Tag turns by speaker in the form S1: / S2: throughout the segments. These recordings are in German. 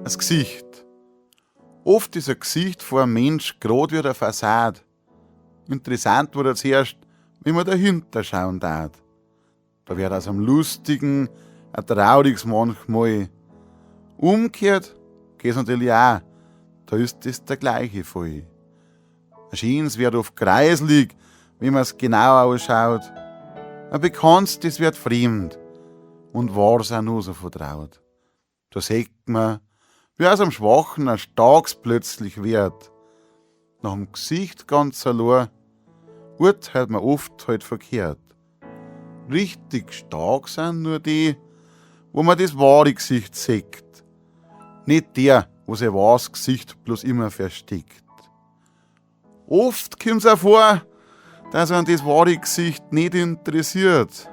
S1: Das Gesicht. Oft ist ein Gesicht vor einem Mensch grad wie eine Fassade. Interessant wurde zuerst, wenn man dahinter schauen darf. Da wird aus einem Lustigen ein Trauriges manchmal. Umgekehrt geht's natürlich auch. Da ist das der gleiche Fall. Ein Schönes wird oft kreislig, wenn man's genau ausschaut. Ein Bekanntes, das wird fremd. Und war's auch nur so vertraut. Da sieht man, wie aus einem Schwachen ein Starkes plötzlich wird. Nach dem Gesicht ganz allein urteilt man oft halt verkehrt. Richtig stark sind nur die, wo man das wahre Gesicht sieht. Nicht der, wo sein wahres Gesicht bloß immer versteckt. Oft kommt's auch vor, dass an das wahre Gesicht nicht interessiert.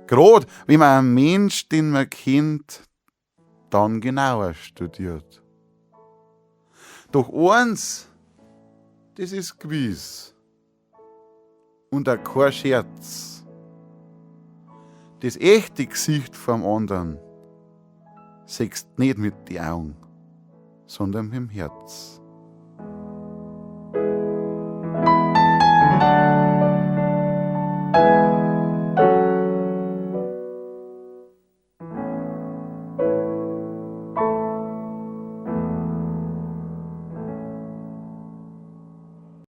S1: Grad wenn man einen Mensch, den man kennt, dann genauer studiert. Doch eins, das ist gewiss und auch kein Scherz. Das echte Gesicht vom anderen siehst nicht mit den Augen, sondern mit dem Herz.